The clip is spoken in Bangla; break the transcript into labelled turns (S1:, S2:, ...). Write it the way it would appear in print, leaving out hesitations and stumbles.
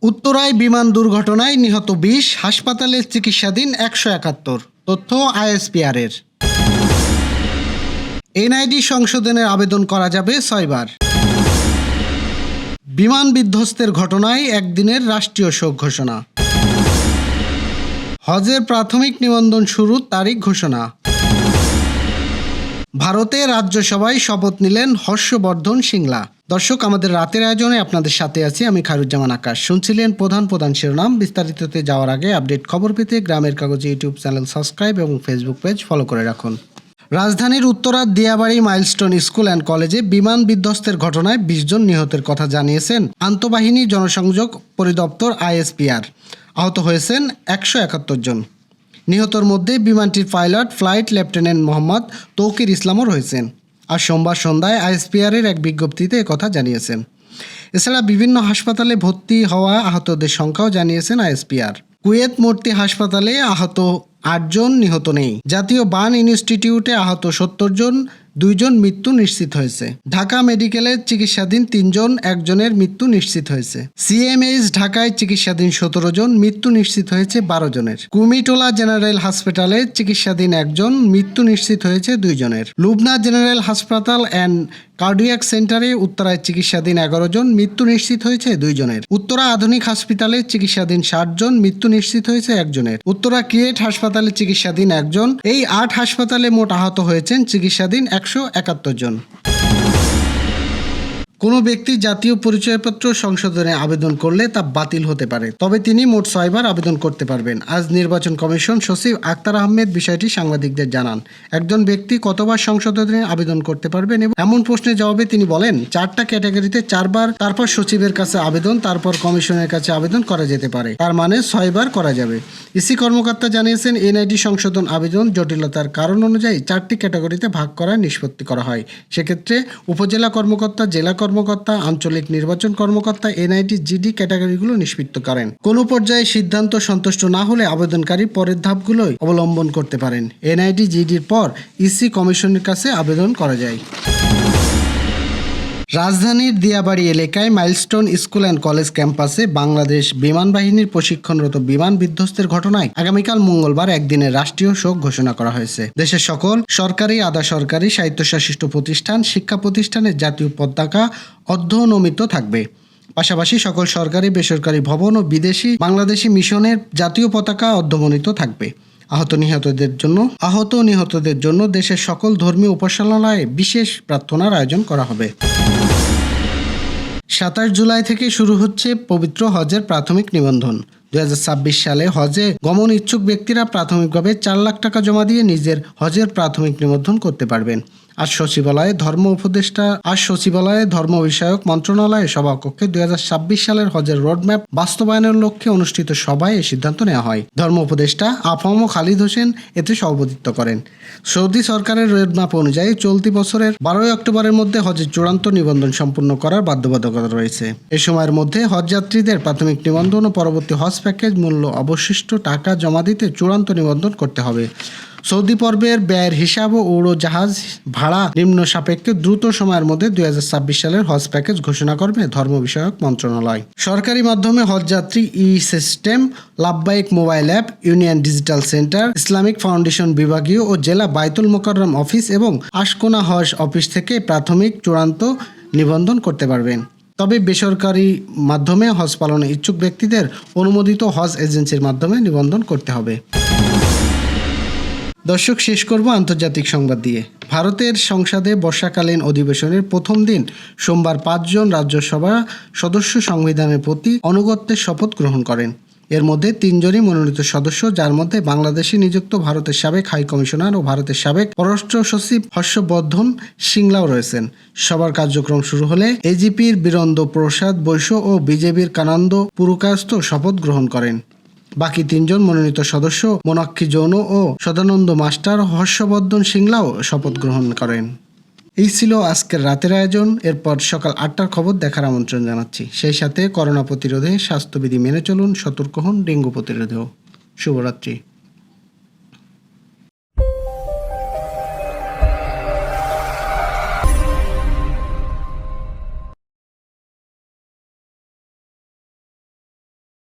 S1: উত্তরায় বিমান দুর্ঘটনায় নিহত ২০, হাসপাতালে চিকিৎসাধীন ১৭১। তথ্য আইএসপিআরের। এনআইডি সংশোধনের আবেদন করা যাবে ৬ বার। বিমান বিধ্বস্তের ঘটনায় একদিনের রাষ্ট্রীয় শোক ঘোষণা। হজের প্রাথমিক নিবন্ধন শুরুর তারিখ ঘোষণা। ভারতে রাজ্যসভায় শপথ নিলেন হর্ষবর্ধন সিংলা। দর্শক, আমাদের রাতের আয়োজনে আপনাদের সাথে আছি আমি খায়রুজ্জামান আকাশ। শুনছিলেন প্রধান শিরোনাম। বিস্তারিততে যাওয়ার আগে আপডেট খবর পেতে গ্রামের কাগজ ইউটিউব চ্যানেল সাবস্ক্রাইব এবং ফেসবুক পেজ ফলো করে রাখুন। রাজধানীর উত্তরার দিয়াবাড়ি মাইলস্টোন স্কুল অ্যান্ড কলেজে বিমান বিধ্বস্তের ঘটনায় ২০ জন নিহতের কথা জানিয়েছেন আন্তঃবাহিনী জনসংযোগ পরিদপ্তর আইএসপিআর। আহত হয়েছেন ১৭১ জন। নিহতর মধ্যে বিমানটির pilot flight lieutenant Mohammad Tauqir ইসলামও রয়েছেন। আর সোমবার সন্ধ্যায় আইএসপিআরের এক বিজ্ঞপ্তিতে একথা জানিয়েছেন। এছাড়া বিভিন্ন হাসপাতালে ভর্তি হওয়া আহতদের সংখ্যাও জানিয়েছেন আইএসপিআর। কুয়েত মূর্তি হাসপাতালে আহত ৮ জন, নিহত নেই। জাতীয় বার্ন ইনস্টিটিউটে আহত ৭০ জন, ২ জন মৃত্যু নিশ্চিত হয়েছে। ঢাকা মেডিকেলে চিকিৎসাধীন ৩ জন, একজনের মৃত্যু নিশ্চিত হয়েছে। সিএমএইচ ঢাকায় চিকিৎসাধীন ১৭ জন, মৃত্যু নিশ্চিত হয়েছে ১২ জনের। কুমিটোলা জেনারেল হাসপাতালে চিকিৎসাধীন ১ জন, মৃত্যু নিশ্চিত হয়েছে ২ জনের। লুবনা জেনারেল হাসপাতাল অ্যান্ড কার্ডিয়াক সেন্টারে উত্তরায় চিকিৎসাধীন ১১ জন, মৃত্যু নিশ্চিত হয়েছে ২ জনের। উত্তরা আধুনিক হাসপাতালে চিকিৎসাধীন ৬০ জন, মৃত্যু নিশ্চিত হয়েছে ১ জনের। উত্তরা কিয়েট হাসপাতালে চিকিৎসাধীন ১ জন। এই ৮ হাসপাতালে মোট আহত হয়েছেন চিকিৎসাধীন ১৭১ জন। কোনো ব্যক্তি জাতীয় পরিচয়পত্র সংশোধনে আবেদন করলে তা বাতিল হতে পারে, তবে তিনি মোট ৬ বার আবেদন করতে পারবেন। আজ নির্বাচন কমিশন সচিব আক্তার আহমেদ বিষয়টি সাংবাদিকদের জানান। একজন ব্যক্তি কতবার সংশোধনে আবেদন করতে পারবেন এবং এমন প্রশ্নের জবাবে তিনি বলেন, ৪টা ক্যাটাগরিতে ৪ বার, তারপর সচিবের কাছে আবেদন, তারপর কমিশনের কাছে আবেদন করা যেতে পারে। তার মানে ৬ বার করা যাবে। ইসি কর্মকর্তা জানিয়েছেন, এনআইডি সংশোধন আবেদন জটিলতার কারণ অনুযায়ী 4টি ক্যাটাগরিতে ভাগ করার নিষ্পত্তি করা হয়। সেক্ষেত্রে উপজেলা কর্মকর্তা, জেলা কর্মকর্তা, আঞ্চলিক নির্বাচন কর্মকর্তা এনআইডি জিডি ক্যাটাগরিগুলো নিষ্পত্তি করেন। কোনো পর্যায়ে সিদ্ধান্ত সন্তুষ্ট না হলে আবেদনকারী পরের ধাপগুলোই অবলম্বন করতে পারেন। এনআইডি জিডির পর ইসি কমিশনের কাছে আবেদন করা যায়। রাজধানীর দিয়াবাড়ি এলাকায় মাইলস্টোন স্কুল অ্যান্ড কলেজ ক্যাম্পাসে বাংলাদেশ বিমান বাহিনীর প্রশিক্ষণরত বিমান বিধ্বস্তের ঘটনায় আগামীকাল মঙ্গলবার একদিনের রাষ্ট্রীয় শোক ঘোষণা করা হয়েছে। দেশের সকল সরকারি, আধা সরকারি, স্বায়ত্তশাসিত প্রতিষ্ঠান, শিক্ষা প্রতিষ্ঠানের জাতীয় পতাকা অর্ধনমিত থাকবে। পাশাপাশি সকল সরকারি, বেসরকারি ভবন ও বিদেশি বাংলাদেশি মিশনের জাতীয় পতাকা অর্ধনমিত থাকবে। আহত নিহতদের জন্য দেশের সকল ধর্মীয় উপাসনালয়ে বিশেষ প্রার্থনার আয়োজন করা হবে। ২৭ জুলাই থেকে শুরু হচ্ছে পবিত্র হজের প্রাথমিক নিবন্ধন। ২০২৬ সালে হজে গমন ইচ্ছুক ব্যক্তিরা প্রাথমিকভাবে ৪ লাখ টাকা জমা দিয়ে নিজের হজের প্রাথমিক নিবন্ধন করতে পারবেন। আজ সচিবালয়ে ধর্ম বিষয়ক মন্ত্রণালয়ের সভাকক্ষে ২০২৬ সালের হজের রোডম্যাপ বাস্তবায়নের লক্ষ্যে অনুষ্ঠিত সভায় এই সিদ্ধান্ত নেওয়া হয়। ধর্ম উপদেষ্টা আফম খালিদ হোসেন এতে সভাপতিত্ব করেন। সৌদি সরকারের রোডম্যাপ অনুযায়ী চলতি বছরের ১২ অক্টোবরের মধ্যে হজের চূড়ান্ত নিবন্ধন সম্পূর্ণ করার বাধ্যবাধকতা রয়েছে। এ সময়ের মধ্যে হজযাত্রীদের প্রাথমিক নিবন্ধন ও পরবর্তী হজ প্যাকেজ মূল্য অবশিষ্ট টাকা জমা দিতে চূড়ান্ত নিবন্ধন করতে হবে। সৌদি পর্বের ব্যয়ের হিসাব ও উড়োজাহাজ ভাড়া নিম্ন সাপেক্ষে দ্রুত সময়ের মধ্যে ২০২৬ সালের হজ প্যাকেজ ঘোষণা করবে ধর্ম বিষয়ক মন্ত্রণালয়। সরকারি মাধ্যমে হজযাত্রী system, Labbaik mobile app, union digital centre, Islamic foundation বিভাগীয় ও জেলা বায়তুল মোকাররম অফিস এবং আশকোনা হজ অফিস থেকে প্রাথমিক চূড়ান্ত নিবন্ধন করতে পারবেন। তবে বেসরকারি মাধ্যমে হজ পালনে ইচ্ছুক ব্যক্তিদের অনুমোদিত হজ এজেন্সির মাধ্যমে নিবন্ধন করতে হবে। দর্শক, শেষ করব আন্তর্জাতিক সংবাদ দিয়ে। ভারতের সংসদে বর্ষাকালীন অধিবেশনের প্রথম দিন সোমবার ৫ জন রাজ্যসভা সদস্য সংবিধানের প্রতি আনুগত্যের শপথ গ্রহণ করেন। এর মধ্যে ৩ জনই মনোনীত সদস্য, যার মধ্যে বাংলাদেশে নিযুক্ত ভারতের সাবেক হাই কমিশনার ও ভারতের সাবেক পররাষ্ট্র সচিব হর্ষবর্ধন সিংলাও রয়েছেন। সভার কার্যক্রম শুরু হলে এজিপির বীরেন্দ্র প্রসাদ বৈশ্য ও বিজেপির কানন্দ পুরকায়স্থ শপথ গ্রহণ করেন। বাকি ৩ জন মনোনীত সদস্য মোনাক্ষী জৈন ও সদানন্দ মাস্টার হর্ষবর্ধন সিংলাও শপথ গ্রহণ করেন। এই ছিল আজকের রাতের আয়োজন। এরপর সকাল ৮টার খবর দেখার আমন্ত্রণ জানাচ্ছি। সেই সাথে করোনা প্রতিরোধে স্বাস্থ্যবিধি মেনে চলুন, সতর্ক হন, ডেঙ্গু প্রতিরোধেও। শুভরাত্রি।